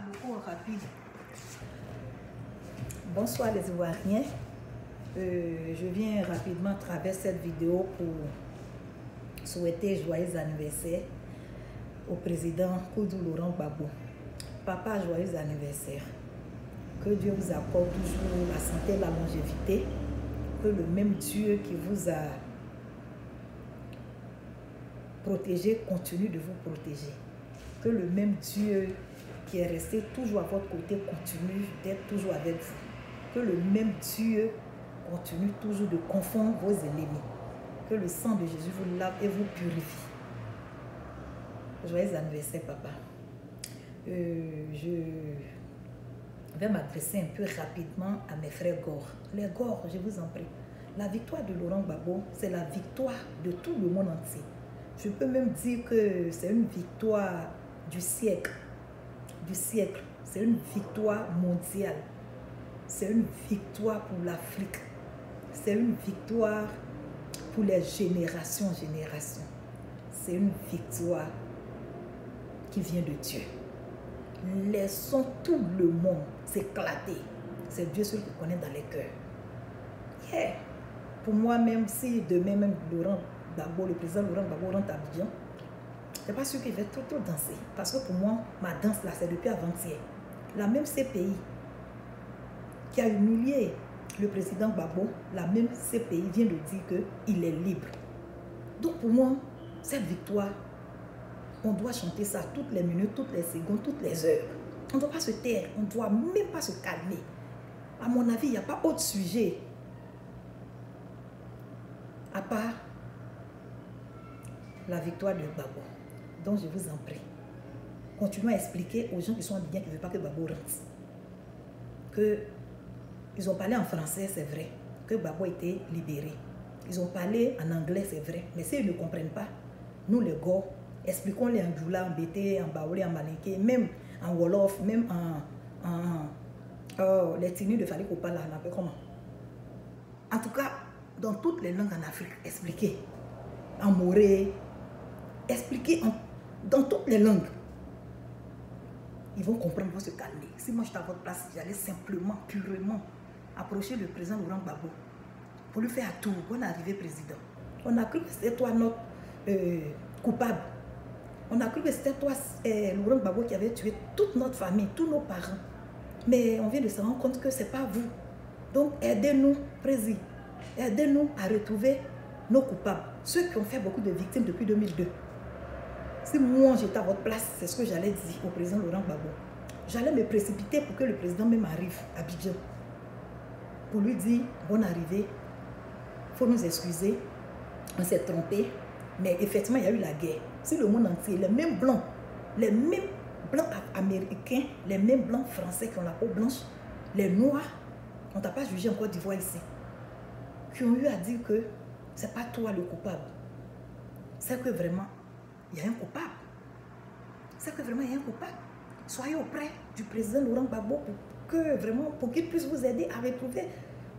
beaucoup rapide. Bonsoir les Ivoiriens. Je viens rapidement à travers cette vidéo pour souhaiter joyeux anniversaire au président Koudou Laurent Gbagbo. Papa, joyeux anniversaire. Que Dieu vous accorde toujours la santé et la longévité. Que le même Dieu qui vous a protégé continue de vous protéger. Que le même Dieu qui est resté toujours à votre côté continue d'être toujours avec vous. Que le même Dieu continue toujours de confondre vos ennemis. Que le sang de Jésus vous lave et vous purifie. Joyeux anniversaire, papa. Je vais m'adresser un peu rapidement à mes frères Gore. Les Gore, je vous en prie. La victoire de Laurent Gbagbo, c'est la victoire de tout le monde entier. Je peux même dire que c'est une victoire du siècle. C'est une victoire mondiale. C'est une victoire pour l'Afrique. C'est une victoire pour les générations. C'est une victoire qui vient de Dieu. Laissons tout le monde s'éclater. C'est Dieu seul qui connaît dans les cœurs. Yeah. Pour moi, même si demain, même Laurent Gbagbo, le président Laurent Gbagbo rentre à Abidjan, je ne suis pas sûr qu'il va trop danser. Parce que pour moi, ma danse là, c'est depuis avant-hier. La même CPI qui a humilié le président Gbagbo, la même CPI vient de dire qu'il est libre. Donc pour moi, cette victoire, on doit chanter ça toutes les minutes, toutes les secondes, toutes les heures. On ne doit pas se taire, on ne doit même pas se calmer. À mon avis, il n'y a pas autre sujet à part la victoire de Gbagbo. Donc je vous en prie, continuez à expliquer aux gens qui sont en Abidjan qui ne veulent pas que Gbagbo rentre. Ils ont parlé en français, c'est vrai, que Gbagbo a été libéré. Ils ont parlé en anglais, c'est vrai. Mais s'ils ne comprennent pas, nous les Go, expliquons-les en Djoula, en Bété, en Baoulé, en Malinké, même en Wolof, même les tenues de Fali Kopa, là, on appelle comment? En tout cas, dans toutes les langues en Afrique, expliquez. En Moré, expliquez dans toutes les langues. Ils vont comprendre, ils vont se calmer. Si moi j'étais à votre place, j'allais simplement, purement approcher le président Laurent Gbagbo pour lui faire un tour. Bonne arrivée, président. On a cru que c'était toi notre coupable. On a cru que c'était toi, Laurent Gbagbo, qui avait tué toute notre famille, tous nos parents. Mais on vient de se rendre compte que ce n'est pas vous. Donc aidez-nous, président. Aidez-nous à retrouver nos coupables. Ceux qui ont fait beaucoup de victimes depuis 2002. Si moi j'étais à votre place, c'est ce que j'allais dire au président Laurent Gbagbo. J'allais me précipiter pour que le président même arrive à Abidjan. Pour lui dire, bonne arrivée, il faut nous excuser, on s'est trompé, mais effectivement il y a eu la guerre. Si le monde entier, les mêmes blancs américains, les mêmes blancs français qui ont la peau blanche, les noirs, on ne t'a pas jugé en Côte d'Ivoire ici, qui ont eu à dire que ce n'est pas toi le coupable. C'est que vraiment, il y a un coupable. C'est que vraiment, il y a un coupable. Soyez auprès du président Laurent Gbagbo pour qu'il puisse vous aider à retrouver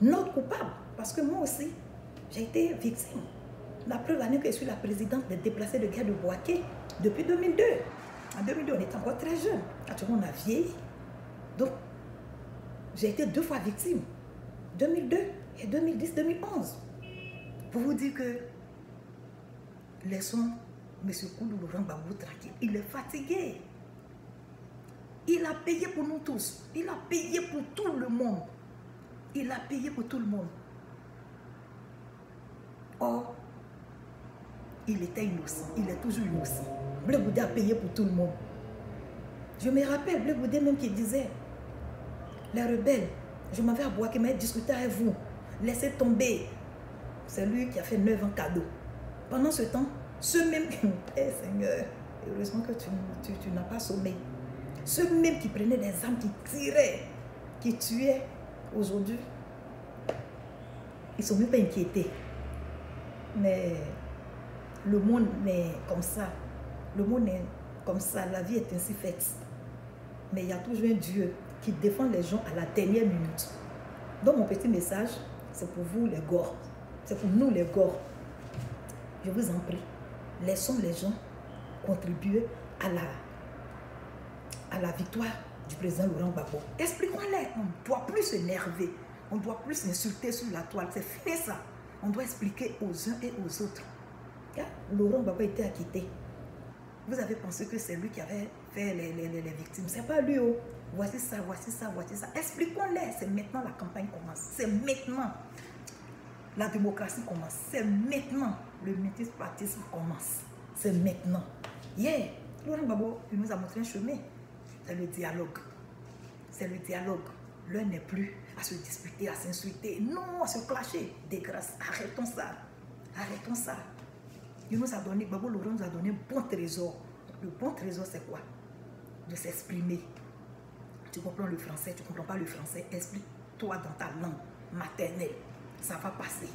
notre coupable. Parce que moi aussi, j'ai été victime. La preuve année que je suis la présidente des déplacés de guerre de Bouaké depuis 2002. En 2002, on était encore très jeunes. Actuellement, on a vieilli. Donc, j'ai été 2 fois victime. 2002 et 2010-2011. Pour vous dire que laissons M. Koudou Laurent Gbagbo tranquille. Il est fatigué. Il a payé pour nous tous. Il a payé pour tout le monde. Il a payé pour tout le monde. Or, il était innocent. Il est toujours innocent. Blé Goudé a payé pour tout le monde. Je me rappelle, Blé Goudé même qui disait, les rebelles, je m'avais à Bouaké, mais discuter avec vous. Laissez tomber. C'est lui qui a fait 9 ans cadeau. Pendant ce temps, ceux même, Seigneur, heureusement que tu n'as pas sommeil. Ceux même qui prenaient des armes, qui tiraient, qui tuaient, aujourd'hui, ils ne sont même pas inquiétés. Mais le monde est comme ça. Le monde est comme ça. La vie est ainsi faite. Mais il y a toujours un Dieu qui défend les gens à la dernière minute. Donc mon petit message, c'est pour vous les Gore. C'est pour nous les Gore. Je vous en prie. Laissons les gens contribuer à la victoire du président Laurent Gbagbo. Expliquons-les. On ne doit plus s'énerver. On ne doit plus s'insulter sur la toile. C'est fini ça. On doit expliquer aux uns et aux autres. Laurent Gbagbo a été acquitté. Vous avez pensé que c'est lui qui avait fait les victimes. Ce n'est pas lui. Oh. Voici ça, voici ça, voici ça. Expliquons-les. C'est maintenant la campagne commence. C'est maintenant. La démocratie commence. C'est maintenant. Le multipartisme commence. C'est maintenant. Yeah. Laurent Gbagbo, il nous a montré un chemin. C'est le dialogue. C'est le dialogue. L'un n'est plus à se disputer, à s'insulter. Non, à se clasher. Des grâces. Arrêtons ça. Arrêtons ça. Il nous a donné, Gbagbo Laurent nous a donné un bon trésor. Le bon trésor, c'est quoi? De s'exprimer. Tu comprends le français, tu ne comprends pas le français. Explique-toi dans ta langue maternelle. Ça va passer.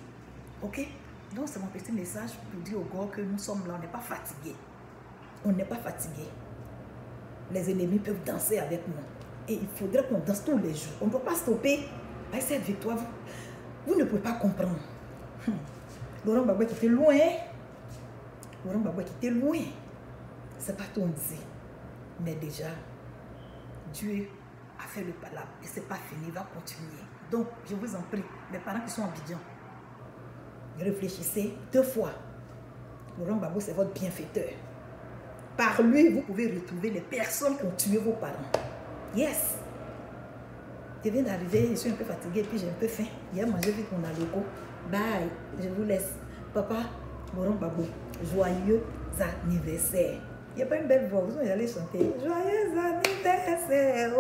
Ok? Donc, c'est mon petit message pour dire aux gars que nous sommes là, on n'est pas fatigués. On n'est pas fatigués. Les ennemis peuvent danser avec nous. Et il faudrait qu'on danse tous les jours. On ne doit pas stopper avec cette victoire. Vous ne pouvez pas comprendre. Laurent Gbagbo qui était loin. Laurent Gbagbo qui était loin. C'est pas tout on dit. Mais déjà, Dieu a fait le palabre. Et ce n'est pas fini, il va continuer. Donc, je vous en prie, les parents qui sont en Abidjan, réfléchissez 2 fois. Laurent Gbagbo, c'est votre bienfaiteur. Par lui, vous pouvez retrouver les personnes qui ont tué vos parents. Yes. Je viens d'arriver, je suis un peu fatiguée, puis j'ai un peu faim. Hier, mangé vite mon aloco. Bye. Je vous laisse. Papa, Laurent Gbagbo, joyeux anniversaire. Il n'y a pas une belle voix, vous allez chanter. Joyeux anniversaire.